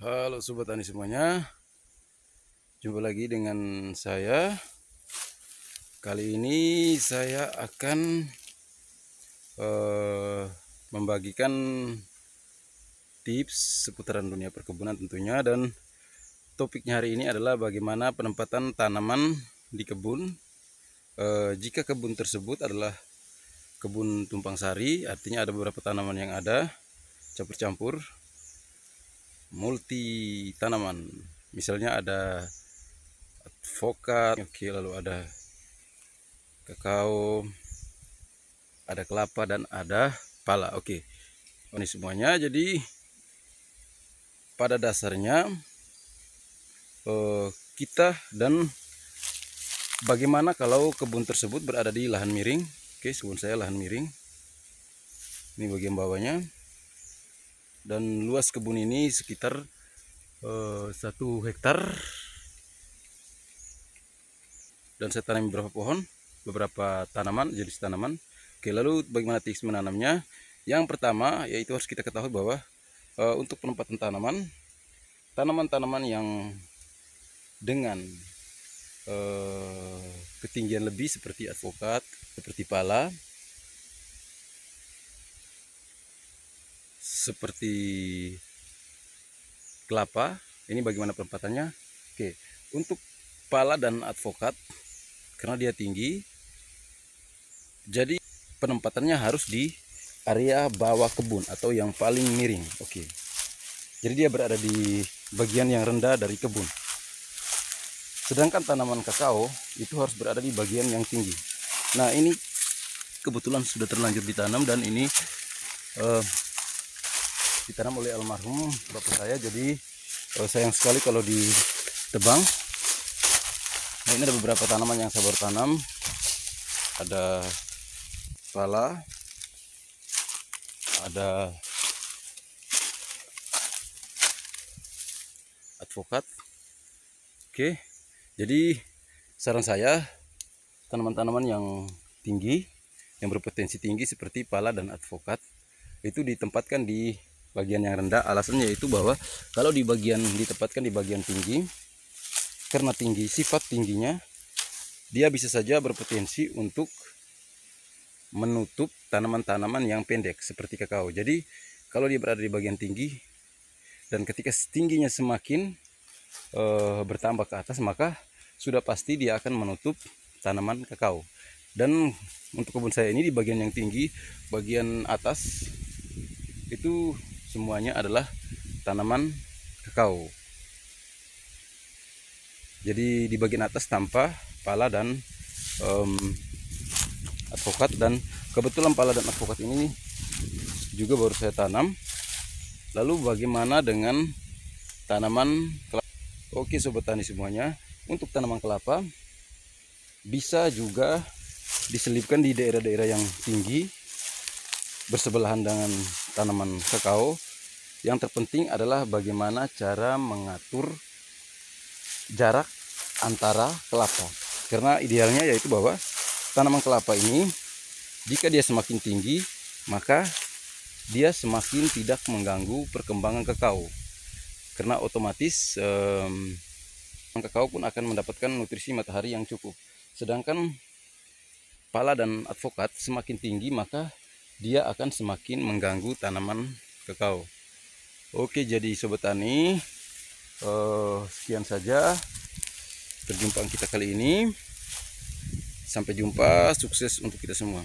Halo Sobat Tani semuanya, jumpa lagi dengan saya. Kali ini saya akan membagikan tips seputaran dunia perkebunan tentunya. Dan topiknya hari ini adalah bagaimana penempatan tanaman di kebun. Jika kebun tersebut adalah kebun tumpang sari, artinya ada beberapa tanaman yang ada campur-campur, multi tanaman. Misalnya ada advokat, oke, lalu ada kakao, ada kelapa, dan ada pala. Oke, ini semuanya. Jadi pada dasarnya kita dan bagaimana kalau kebun tersebut berada di lahan miring. Oke, kebun saya lahan miring. Ini bagian bawahnya. Dan luas kebun ini sekitar 1 hektar. Dan saya tanam beberapa tanaman, jenis tanaman. Oke, lalu bagaimana tips menanamnya? Yang pertama yaitu harus kita ketahui bahwa untuk penempatan tanaman-tanaman yang dengan ketinggian lebih seperti advokat, seperti pala, seperti kelapa, ini bagaimana penempatannya? Oke, untuk pala dan advokat karena dia tinggi, jadi penempatannya harus di area bawah kebun atau yang paling miring. Oke, jadi dia berada di bagian yang rendah dari kebun. Sedangkan tanaman kakao itu harus berada di bagian yang tinggi. Nah, ini kebetulan sudah terlanjur ditanam, dan ini ditanam oleh almarhum bapak saya. Jadi sayang sekali kalau ditebang. Nah, ini ada beberapa tanaman yang saya baru tanam. Ada pala, ada advokat. Oke, jadi saran saya, tanaman-tanaman yang tinggi, yang berpotensi tinggi seperti pala dan advokat itu ditempatkan di bagian yang rendah. Alasannya yaitu bahwa kalau ditempatkan di bagian tinggi, karena sifat tingginya, dia bisa saja berpotensi untuk menutup tanaman-tanaman yang pendek seperti kakao. Jadi kalau dia berada di bagian tinggi, dan ketika tingginya semakin bertambah ke atas, maka sudah pasti dia akan menutup tanaman kakao. Dan untuk kebun saya ini di bagian yang tinggi, bagian atas itu semuanya adalah tanaman kakao. Jadi di bagian atas tanpa pala dan advokat, dan kebetulan pala dan advokat ini juga baru saya tanam. Lalu bagaimana dengan tanaman kelapa? Oke Sobat Tani semuanya, untuk tanaman kelapa bisa juga diselipkan di daerah-daerah yang tinggi bersebelahan dengan tanaman kakao. Yang terpenting adalah bagaimana cara mengatur jarak antara kelapa, karena idealnya yaitu bahwa tanaman kelapa ini jika dia semakin tinggi, maka dia semakin tidak mengganggu perkembangan kakao, karena otomatis kakao pun akan mendapatkan nutrisi matahari yang cukup. Sedangkan pala dan advokat semakin tinggi, maka dia akan semakin mengganggu tanaman kakao. Oke, jadi Sobat Tani, sekian saja perjumpaan kita kali ini. Sampai jumpa, sukses untuk kita semua.